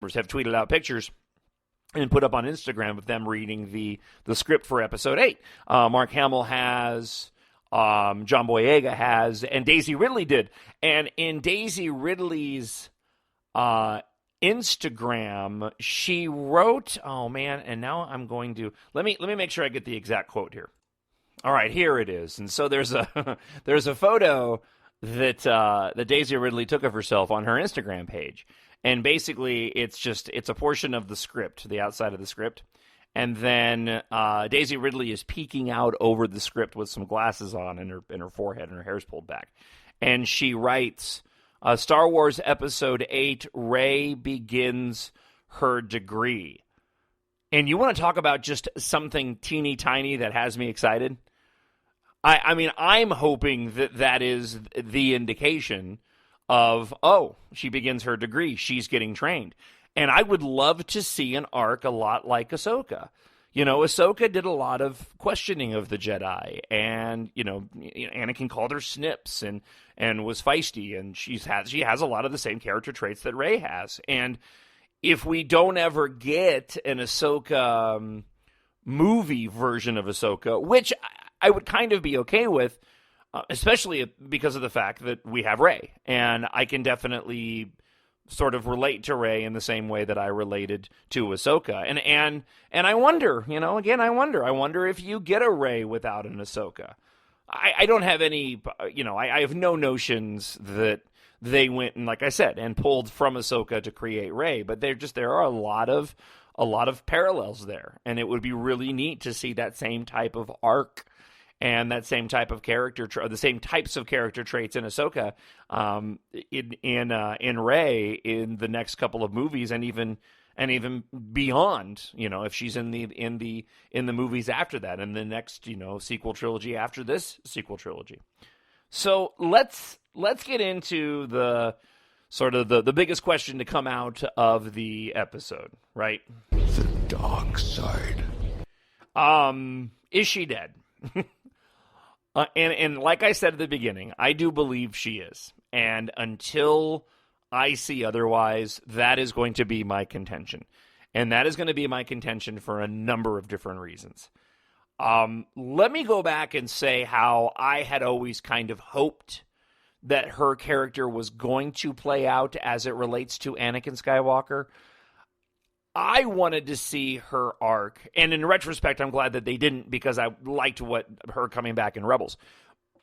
members have tweeted out pictures and put up on Instagram of them reading the script for episode 8. Mark Hamill has, John Boyega has, and Daisy Ridley did. And in Daisy Ridley's Instagram, she wrote, oh man, and now I'm going to, let me make sure I get the exact quote here. All right, here it is. And so there's a there's a photo that Daisy Ridley took of herself on her Instagram page. And basically, it's a portion of the script, the outside of the script. And then Daisy Ridley is peeking out over the script with some glasses on and her forehead, and her hair's pulled back. And she writes, Star Wars Episode 8, Rey begins her degree. And you want to talk about just something teeny tiny that has me excited? I mean, I'm hoping that is the indication of, oh, she begins her degree, she's getting trained. And I would love to see an arc a lot like Ahsoka. You know, Ahsoka did a lot of questioning of the Jedi, and, you know, Anakin called her snips and was feisty, and she has a lot of the same character traits that Rey has. And if we don't ever get an Ahsoka movie version of Ahsoka, which I would kind of be okay with, especially because of the fact that we have Rey, and I can definitely sort of relate to Rey in the same way that I related to Ahsoka. And I wonder, you know, again, I wonder if you get a Rey without an Ahsoka. I don't have any, you know, I have no notions that they went and, like I said, and pulled from Ahsoka to create Rey, but there are a lot of parallels there, and it would be really neat to see that same type of arc and that same type of character, the same types of character traits in Ahsoka, in Rey in the next couple of movies, and even beyond. You know, if she's in the movies after that, and the next, you know, sequel trilogy after this sequel trilogy. So let's get into the sort of the biggest question to come out of the episode, right? The dark side. Is she dead? And like I said at the beginning, I do believe she is. And until I see otherwise, that is going to be my contention. And that is going to be my contention for a number of different reasons. Let me go back and say how I had always kind of hoped that her character was going to play out as it relates to Anakin Skywalker. I wanted to see her arc, and in retrospect, I'm glad that they didn't, because I liked her coming back in Rebels.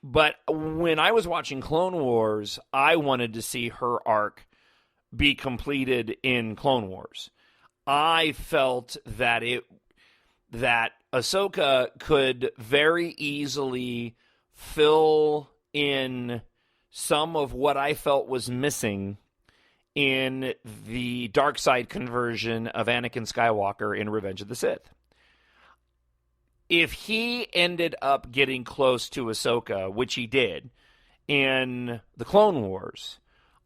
But when I was watching Clone Wars, I wanted to see her arc be completed in Clone Wars. I felt that Ahsoka could very easily fill in some of what I felt was missing in the dark side conversion of Anakin Skywalker in Revenge of the Sith. If he ended up getting close to Ahsoka, which he did, in the Clone Wars,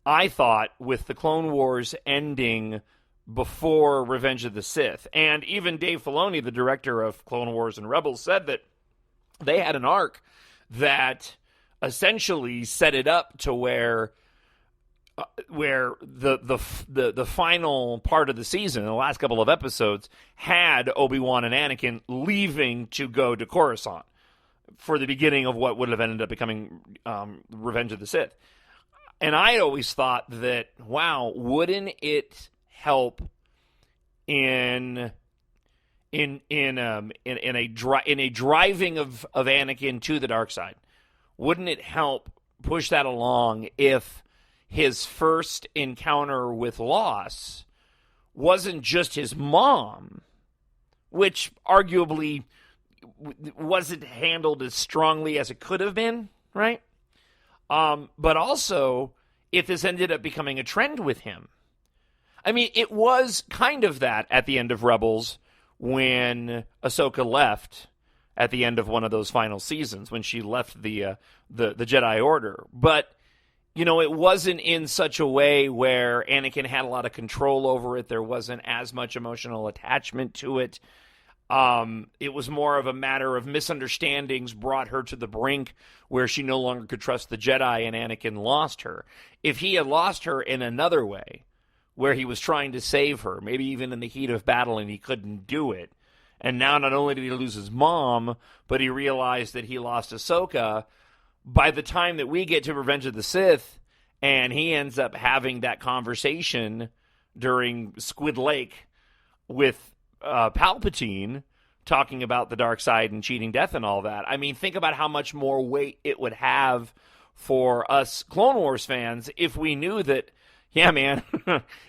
I thought with the Clone Wars ending before Revenge of the Sith, and even Dave Filoni, the director of Clone Wars and Rebels, said that they had an arc that essentially set it up to where the final part of the season, the last couple of episodes, had Obi-Wan and Anakin leaving to go to Coruscant for the beginning of what would have ended up becoming Revenge of the Sith. And I always thought that, wow, wouldn't it help in a driving of Anakin to the dark side? Wouldn't it help push that along if his first encounter with loss wasn't just his mom, which arguably wasn't handled as strongly as it could have been, right? But also, if this ended up becoming a trend with him. I mean, it was kind of that at the end of Rebels when Ahsoka left at the end of one of those final seasons, when she left the Jedi Order. But you know, it wasn't in such a way where Anakin had a lot of control over it. There wasn't as much emotional attachment to it. It was more of a matter of misunderstandings brought her to the brink where she no longer could trust the Jedi, and Anakin lost her. If he had lost her in another way, where he was trying to save her, maybe even in the heat of battle, and he couldn't do it. And now not only did he lose his mom, but he realized that he lost Ahsoka. By the time that we get to Revenge of the Sith, and he ends up having that conversation during Squid Lake with Palpatine, talking about the dark side and cheating death and all that. I mean, think about how much more weight it would have for us Clone Wars fans if we knew that, yeah, man,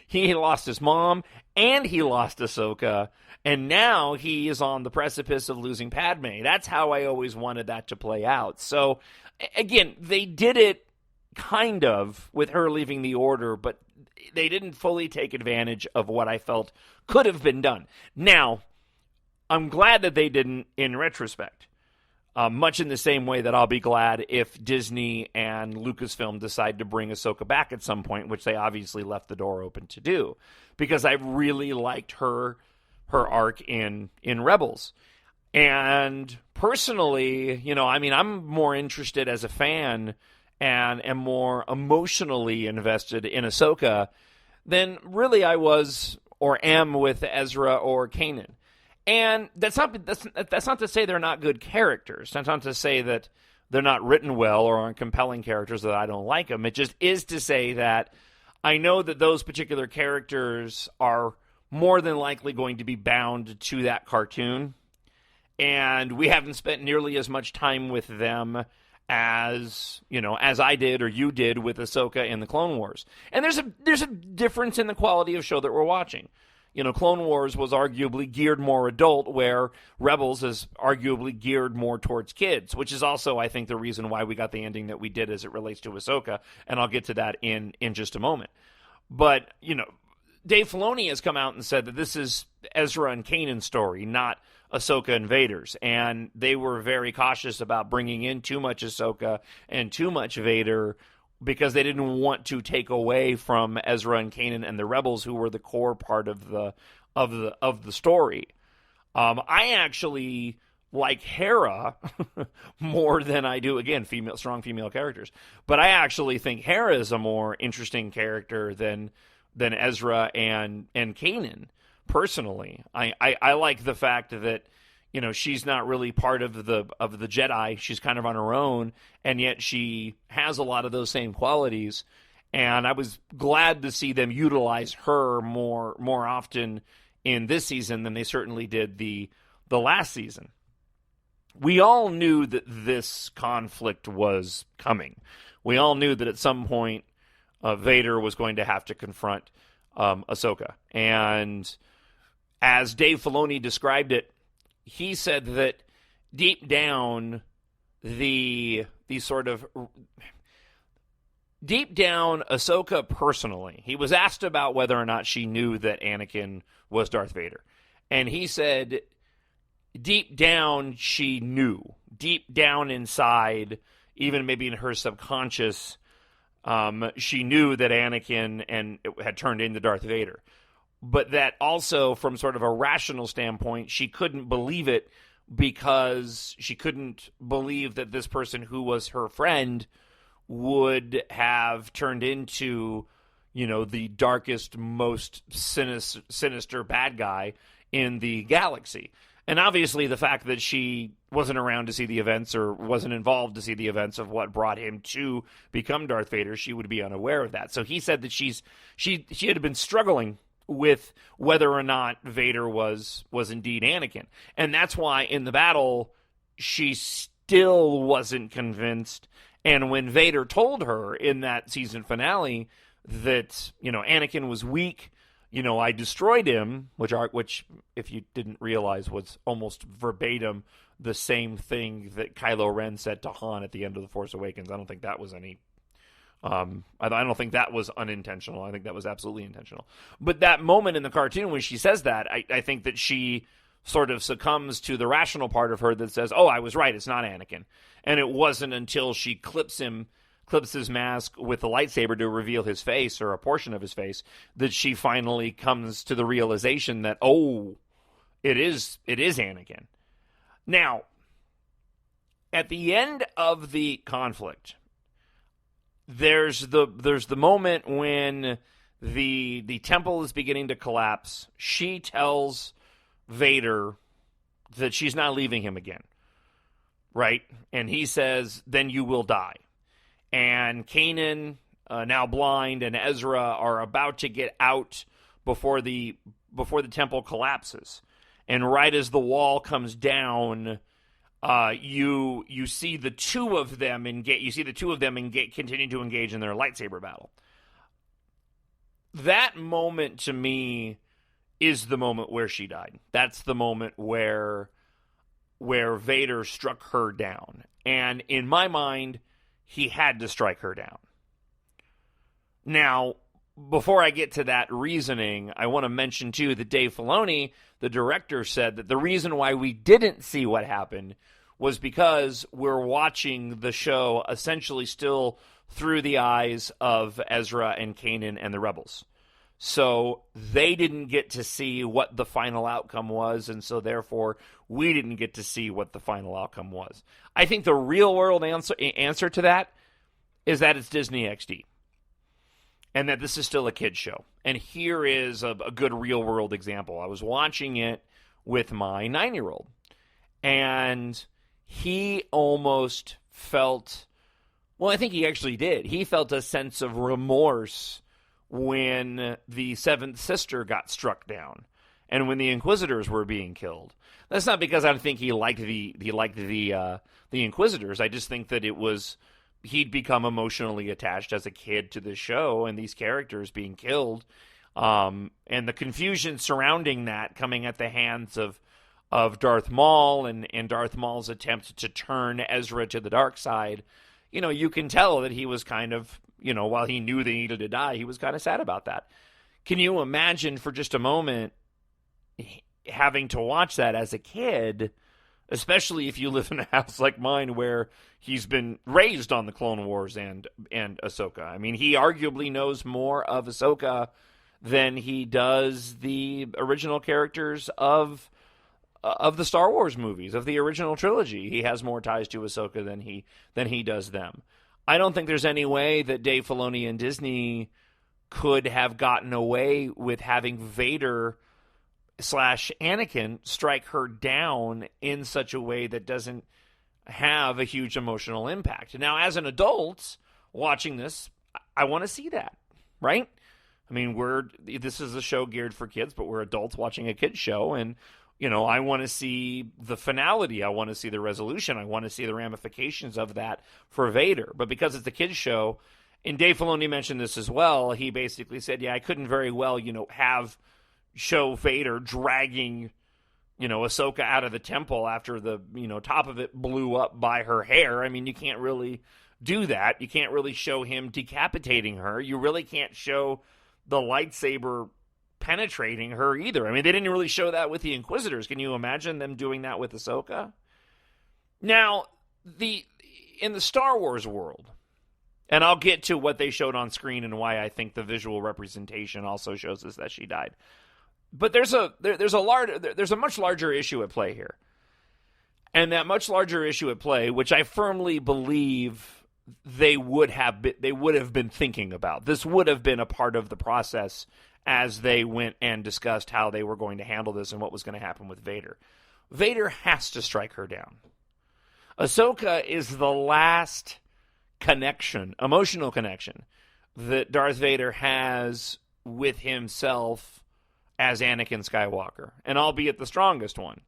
he lost his mom and he lost Ahsoka, and now he is on the precipice of losing Padme. That's how I always wanted that to play out. So, again, they did it kind of with her leaving the Order, but they didn't fully take advantage of what I felt could have been done. Now, I'm glad that they didn't in retrospect. Much in the same way that I'll be glad if Disney and Lucasfilm decide to bring Ahsoka back at some point, which they obviously left the door open to do, because I really liked her arc in Rebels. And personally, you know, I mean, I'm more interested as a fan and am more emotionally invested in Ahsoka than really I was or am with Ezra or Kanan. And that's not to say they're not good characters. That's not to say that they're not written well or aren't compelling characters that I don't like them. It just is to say that I know that those particular characters are more than likely going to be bound to that cartoon. And we haven't spent nearly as much time with them as, you know, as I did or you did with Ahsoka in the Clone Wars. And there's a difference in the quality of show that we're watching. You know, Clone Wars was arguably geared more adult, where Rebels is arguably geared more towards kids, which is also, I think, the reason why we got the ending that we did as it relates to Ahsoka, and I'll get to that in just a moment. But, you know, Dave Filoni has come out and said that this is Ezra and Kanan's story, not Ahsoka and Vader's, and they were very cautious about bringing in too much Ahsoka and too much Vader, because they didn't want to take away from Ezra and Kanan and the Rebels, who were the core part of the story. I actually like Hera more than I do, again, strong female characters. But I actually think Hera is a more interesting character than Ezra and Kanan. Personally, I like the fact that, you know, she's not really part of the Jedi. She's kind of on her own, and yet she has a lot of those same qualities. And I was glad to see them utilize her more often in this season than they certainly did the last season. We all knew that this conflict was coming. We all knew that at some point Vader was going to have to confront Ahsoka. And as Dave Filoni described it, he said that deep down, Ahsoka personally, he was asked about whether or not she knew that Anakin was Darth Vader. And he said deep down she knew. Deep down inside, even maybe in her subconscious, she knew that Anakin had turned into Darth Vader. But that also, from sort of a rational standpoint, she couldn't believe it, because she couldn't believe that this person who was her friend would have turned into, you know, the darkest, most sinister bad guy in the galaxy. And obviously the fact that she wasn't around to see the events, or wasn't involved to see the events of what brought him to become Darth Vader, she would be unaware of that. So he said that she had been struggling with whether or not Vader was indeed Anakin. And that's why in the battle, she still wasn't convinced. And when Vader told her in that season finale that, you know, Anakin was weak, you know, I destroyed him, which if you didn't realize was almost verbatim the same thing that Kylo Ren said to Han at the end of The Force Awakens. I don't think that was I don't think that was unintentional. I think that was absolutely intentional. But that moment in the cartoon when she says that, I think that she sort of succumbs to the rational part of her that says, oh, I was right, it's not Anakin. And it wasn't until she clips his mask with the lightsaber to reveal his face, or a portion of his face, that she finally comes to the realization that, oh, it is Anakin. Now, at the end of the conflict, there's the moment when The temple is beginning to collapse. She tells Vader that she's not leaving him again, right? And he says, then you will die. And Kanan, now blind, and Ezra are about to get out before the temple collapses. And right as the wall comes down, you see the two of them continue to engage in their lightsaber battle. That moment to me is the moment where she died. That's the moment where Vader struck her down. And in my mind, he had to strike her down. Now, before I get to that reasoning, I want to mention, too, that Dave Filoni, the director, said that the reason why we didn't see what happened was because we're watching the show essentially still through the eyes of Ezra and Kanan and the rebels. So they didn't get to see what the final outcome was, and so therefore we didn't get to see what the final outcome was. I think the real-world answer to that is that it's Disney XD, and that this is still a kid's show. And here is a good real-world example. I was watching it with my 9-year-old, and he almost felt, well, I think he actually did. He felt a sense of remorse when the seventh sister got struck down and when the Inquisitors were being killed. That's not because I think he liked the Inquisitors. I just think that he'd become emotionally attached as a kid to the show and these characters being killed, and the confusion surrounding that coming at the hands of Darth Maul and Darth Maul's attempt to turn Ezra to the dark side. You can tell that he was kind of, while he knew they needed to die, he was kind of sad about that. Can you imagine for just a moment having to watch that as a kid, especially if you live in a house like mine where he's been raised on the Clone Wars and Ahsoka? I mean, he arguably knows more of Ahsoka than he does the original characters of the Star Wars movies, of the original trilogy. He has more ties to Ahsoka than he does them. I don't think there's any way that Dave Filoni and Disney could have gotten away with having Vader / Anakin strike her down in such a way that doesn't have a huge emotional impact. Now, as an adult watching this, I want to see that, right? I mean, this is a show geared for kids, but we're adults watching a kid's show, and I want to see the finality. I want to see the resolution. I want to see the ramifications of that for Vader. But because it's a kid's show, and Dave Filoni mentioned this as well, he basically said, I couldn't very well, show Vader dragging, Ahsoka out of the temple after the, top of it blew up by her hair. I mean, you can't really do that. You can't really show him decapitating her. You really can't show the lightsaber penetrating her either. I mean, they didn't really show that with the Inquisitors. Can you imagine them doing that with Ahsoka? Now, in the Star Wars world, and I'll get to what they showed on screen and why I think the visual representation also shows us that she died. But there's a much larger issue at play here. And that much larger issue at play, which I firmly believe they would have been thinking about. This would have been a part of the process as they went and discussed how they were going to handle this and what was going to happen with Vader. Vader has to strike her down. Ahsoka is the last emotional connection, that Darth Vader has with himself as Anakin Skywalker, and albeit the strongest one.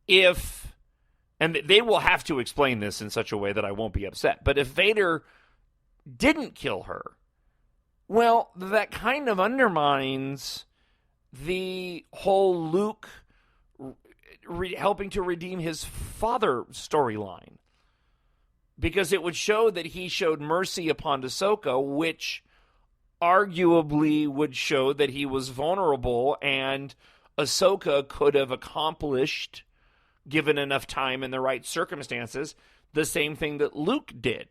And they will have to explain this in such a way that I won't be upset, but if Vader didn't kill her, well, that kind of undermines the whole Luke helping to redeem his father storyline. Because it would show that he showed mercy upon Ahsoka, which arguably would show that he was vulnerable, and Ahsoka could have accomplished, given enough time and the right circumstances, the same thing that Luke did.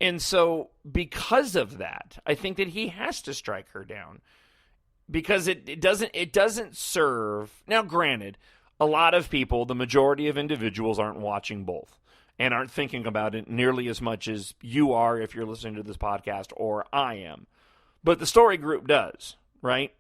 And so, because of that, I think that he has to strike her down. Because it doesn't serve... Now, granted, a lot of people, the majority of individuals, aren't watching both and aren't thinking about it nearly as much as you are if you're listening to this podcast, or I am. but the story group does, right?